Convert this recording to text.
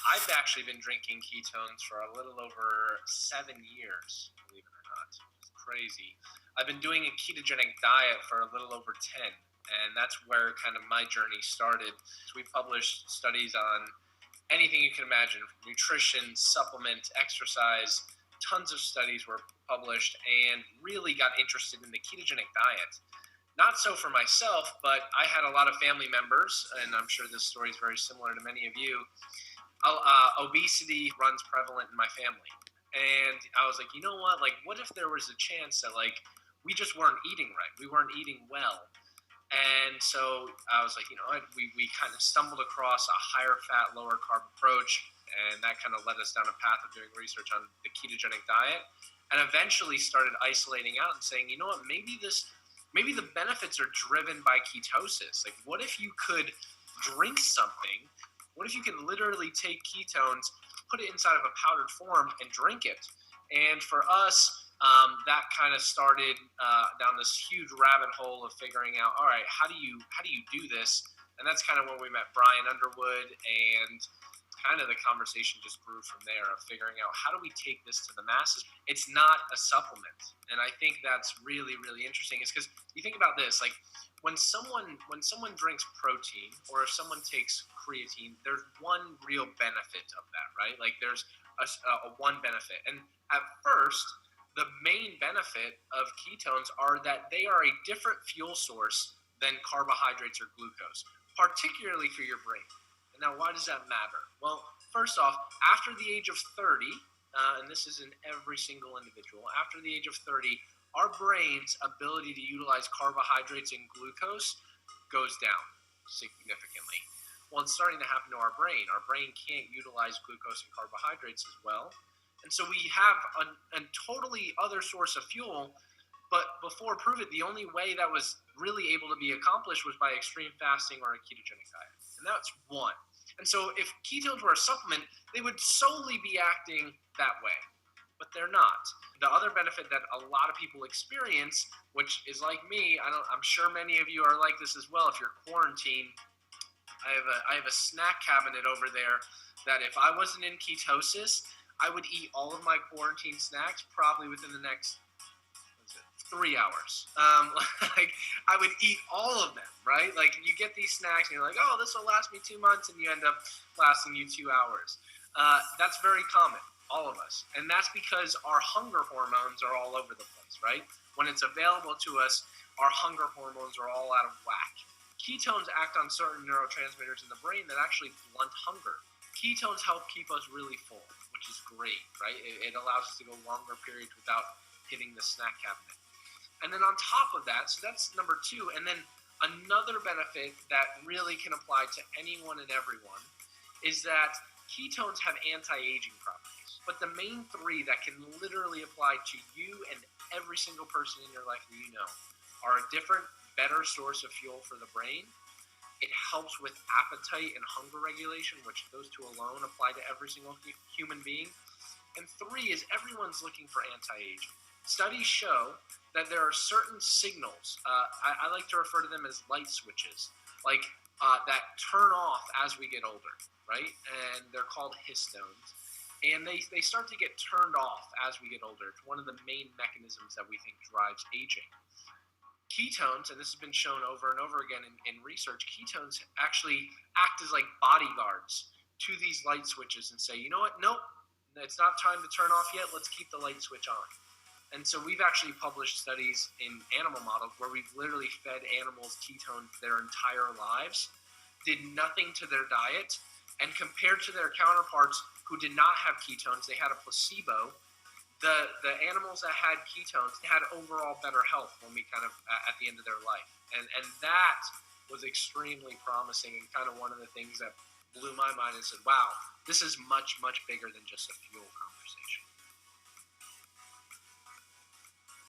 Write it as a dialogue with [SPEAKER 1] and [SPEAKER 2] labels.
[SPEAKER 1] I've actually been drinking ketones for a little over 7 years, believe it or not. It's crazy. I've been doing a ketogenic diet for a little over 10, and that's where kind of my journey started. So we published studies on anything you can imagine: nutrition, supplement, exercise. Tons of studies were published and really got interested in the ketogenic diet. Not so for myself, but I had a lot of family members, and I'm sure this story is very similar to many of you. Obesity runs prevalent in my family. And I was like, you know what? Like, what if there was a chance that, like, we just weren't eating right? We weren't eating well. And so I was like, you know what? We kind of stumbled across a higher fat, lower carb approach. And that kind of led us down a path of doing research on the ketogenic diet. And eventually started isolating out and saying, you know what? Maybe the benefits are driven by ketosis. Like, what if you could drink something? What if you can literally take ketones, put it inside of a powdered form, and drink it? And for us, that kind of started down this huge rabbit hole of figuring out, all right, how do you do this? And that's kind of when we met Brian Underwood, and kind of the conversation just grew from there of figuring out, how do we take this to the masses? It's not a supplement. And I think that's really, really interesting, is because you think about this, like, when someone drinks protein, or if someone takes creatine, there's one real benefit of that, right? Like, there's a one benefit. And at first, the main benefit of ketones are that they are a different fuel source than carbohydrates or glucose, particularly for your brain. And now, why does that matter? Well, first off, after the age of 30, and this is in every single individual, after the age of 30, our brain's ability to utilize carbohydrates and glucose goes down significantly. Well, it's starting to happen to our brain. Our brain can't utilize glucose and carbohydrates as well. And so we have a totally other source of fuel. But before Prove It, the only way that was really able to be accomplished was by extreme fasting or a ketogenic diet. And that's one. And so if ketones were a supplement, they would solely be acting that way. But they're not. The other benefit that a lot of people experience, which is like me, I'm sure many of you are like this as well. If you're quarantined, I have a snack cabinet over there that if I wasn't in ketosis, I would eat all of my quarantine snacks probably within the next 3 hours. Like, I would eat all of them, right? Like, you get these snacks and you're like, oh, this will last me 2 months, and you end up lasting you 2 hours. That's very common, all of us. And that's because our hunger hormones are all over the place, right? When it's available to us, our hunger hormones are all out of whack. Ketones act on certain neurotransmitters in the brain that actually blunt hunger. Ketones help keep us really full, which is great, right? It allows us to go longer periods without hitting the snack cabinet. And then on top of that, so that's number two, and then another benefit that really can apply to anyone and everyone is that ketones have anti-aging properties. But the main three that can literally apply to you and every single person in your life that you know are a different, better source of fuel for the brain. It helps with appetite and hunger regulation, which those two alone apply to every single human being. And three is everyone's looking for anti-aging. Studies show that there are certain signals, I like to refer to them as light switches, like that turn off as we get older, right? And they're called histones. And they start to get turned off as we get older. It's one of the main mechanisms that we think drives aging. Ketones, and this has been shown over and over again in research, ketones actually act as like bodyguards to these light switches and say, you know what, nope, it's not time to turn off yet, let's keep the light switch on. And so we've actually published studies in animal models where we've literally fed animals ketones their entire lives, did nothing to their diet, and compared to their counterparts who did not have ketones, they had a placebo. The animals that had ketones, they had overall better health when we kind of at the end of their life. And that was extremely promising and kind of one of the things that blew my mind and said, wow, this is much, much bigger than just a fuel conversation.